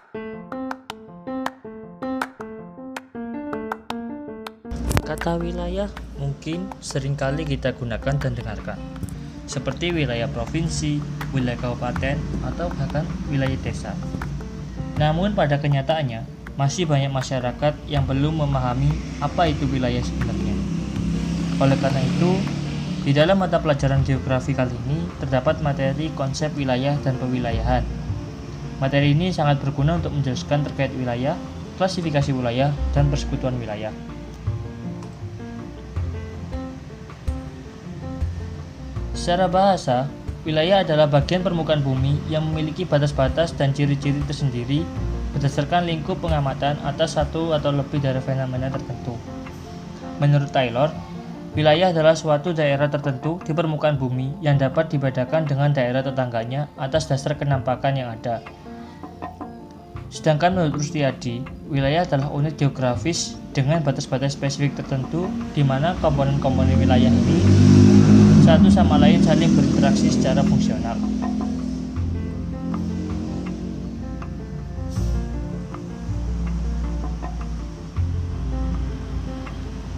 Kata wilayah mungkin seringkali kita gunakan dan dengarkan, seperti wilayah provinsi, wilayah kabupaten, atau bahkan wilayah desa. Namun pada kenyataannya, masih banyak masyarakat yang belum memahami apa itu wilayah sebenarnya. Oleh karena itu, di dalam mata pelajaran geografi kali ini terdapat materi konsep wilayah dan pewilayahan. Materi ini sangat berguna untuk menjelaskan terkait wilayah, klasifikasi wilayah, dan persekutuan wilayah. Secara bahasa, wilayah adalah bagian permukaan bumi yang memiliki batas-batas dan ciri-ciri tersendiri berdasarkan lingkup pengamatan atas satu atau lebih dari fenomena tertentu. Menurut Taylor, wilayah adalah suatu daerah tertentu di permukaan bumi yang dapat dibedakan dengan daerah tetangganya atas dasar kenampakan yang ada. Sedangkan menurut Rustiadi, wilayah adalah unit geografis dengan batas-batas spesifik tertentu di mana komponen-komponen wilayah ini satu sama lain saling berinteraksi secara fungsional.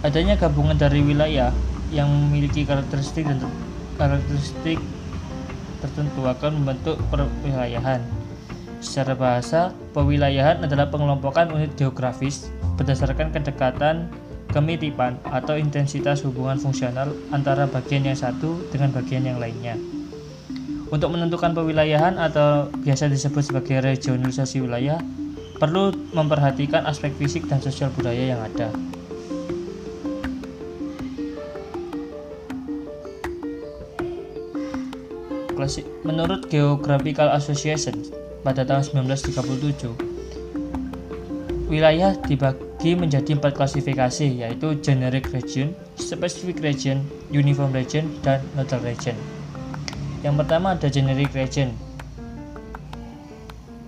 Adanya gabungan dari wilayah yang memiliki karakteristik tertentu akan membentuk perwilayahan. Secara bahasa, pewilayahan adalah pengelompokan unit geografis berdasarkan kedekatan, kemiripan, atau intensitas hubungan fungsional antara bagian yang satu dengan bagian yang lainnya. Untuk menentukan pewilayahan atau biasa disebut sebagai regionalisasi wilayah, perlu memperhatikan aspek fisik dan sosial budaya yang ada. Menurut Geographical Association pada tahun 1937, wilayah dibagi menjadi 4 klasifikasi, yaitu generic region, specific region, uniform region, dan neutral region. Yang pertama ada generic region,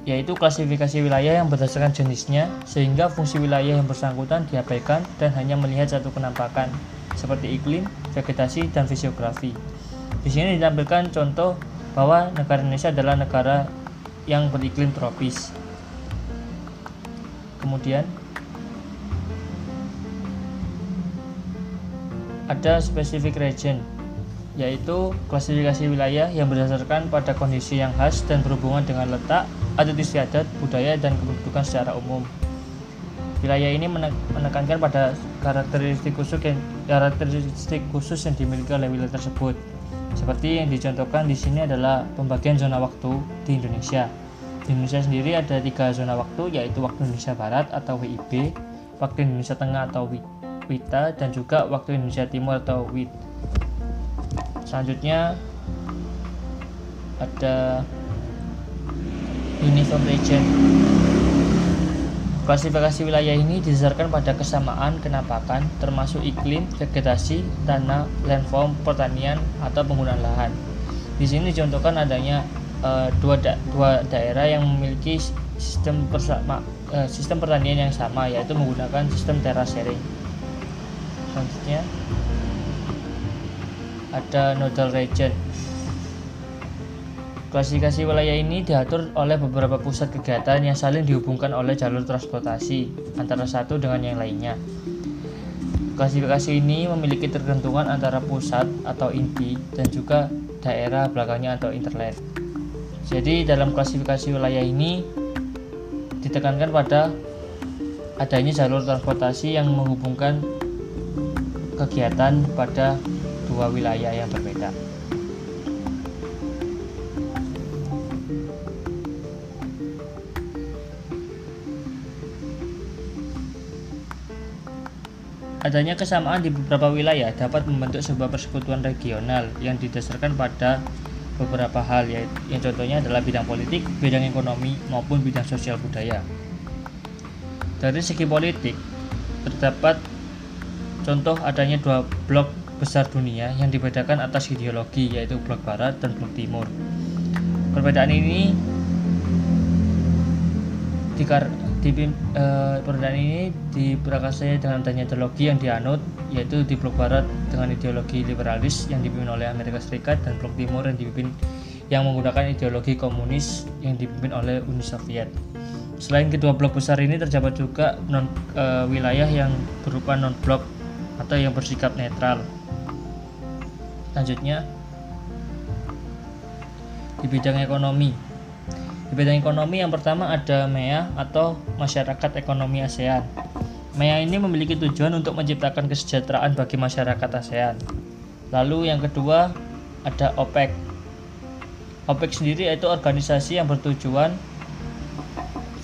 yaitu klasifikasi wilayah yang berdasarkan jenisnya, sehingga fungsi wilayah yang bersangkutan diabaikan dan hanya melihat satu kenampakan, seperti iklim, vegetasi, dan fisiografi. Di sini ditampilkan contoh bahwa negara Indonesia adalah negara yang beriklim tropis. Kemudian ada specific region, yaitu klasifikasi wilayah yang berdasarkan pada kondisi yang khas dan berhubungan dengan letak, adat istiadat, budaya, dan kependudukan secara umum. Wilayah ini menekankan pada karakteristik khusus yang dimiliki oleh wilayah tersebut. Seperti yang dicontohkan di sini adalah pembagian zona waktu di Indonesia. Di Indonesia sendiri ada 3 zona waktu, yaitu waktu Indonesia Barat atau WIB, waktu Indonesia Tengah atau WITA, dan juga waktu Indonesia Timur atau WIT. Selanjutnya ada uniform region. Klasifikasi wilayah ini didasarkan pada kesamaan kenampakan termasuk iklim, vegetasi, tanah, landform, pertanian, atau penggunaan lahan. Di sini dicontohkan adanya dua daerah yang memiliki sistem pertanian yang sama, yaitu menggunakan sistem terasering. Selanjutnya ada nodal region. Klasifikasi wilayah ini diatur oleh beberapa pusat kegiatan yang saling dihubungkan oleh jalur transportasi antara satu dengan yang lainnya. Klasifikasi ini memiliki ketergantungan antara pusat atau inti dan juga daerah belakangnya atau interland. Jadi dalam klasifikasi wilayah ini ditekankan pada adanya jalur transportasi yang menghubungkan kegiatan pada dua wilayah yang berbeda. Adanya kesamaan di beberapa wilayah dapat membentuk sebuah persekutuan regional yang didasarkan pada beberapa hal, yang contohnya adalah bidang politik, bidang ekonomi, maupun bidang sosial budaya. Dari segi politik, terdapat contoh adanya 2 blok besar dunia yang dibedakan atas ideologi, yaitu blok barat dan blok timur. Perbedaan ini diprakarsai dengan adanya ideologi yang dianut, yaitu di blok barat dengan ideologi liberalis yang dipimpin oleh Amerika Serikat, dan blok timur yang menggunakan ideologi komunis yang dipimpin oleh Uni Soviet. Selain kedua blok besar ini terdapat juga wilayah yang berupa non-blok atau yang bersikap netral. Selanjutnya, di bidang ekonomi. Di bidang ekonomi yang pertama ada MEA atau Masyarakat Ekonomi ASEAN. MEA ini memiliki tujuan untuk menciptakan kesejahteraan bagi masyarakat ASEAN. Lalu yang kedua ada OPEC. OPEC sendiri yaitu organisasi yang bertujuan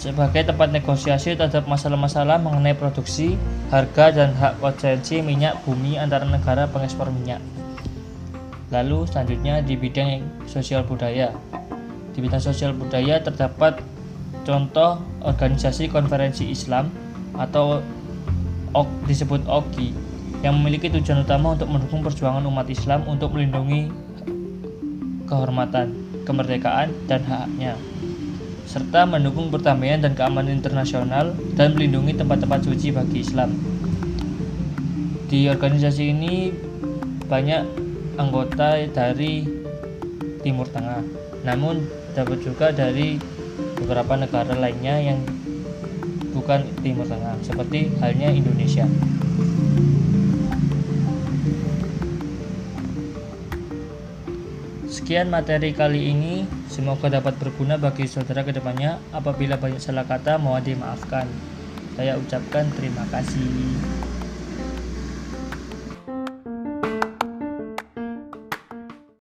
sebagai tempat negosiasi terhadap masalah-masalah mengenai produksi, harga, dan hak konsumsi minyak bumi antara negara pengekspor minyak. Lalu selanjutnya di bidang sosial budaya. Di bidang sosial budaya terdapat contoh organisasi konferensi Islam atau disebut OKI yang memiliki tujuan utama untuk mendukung perjuangan umat Islam untuk melindungi kehormatan, kemerdekaan, dan hak-haknya, serta mendukung perdamaian dan keamanan internasional dan melindungi tempat-tempat suci bagi Islam. Di organisasi ini banyak anggota dari Timur Tengah, namun dapat juga dari beberapa negara lainnya yang bukan Timur Tengah, seperti halnya Indonesia. Sekian materi kali ini, semoga dapat berguna bagi saudara kedepannya. Apabila banyak salah kata mohon dimaafkan. Saya ucapkan terima kasih.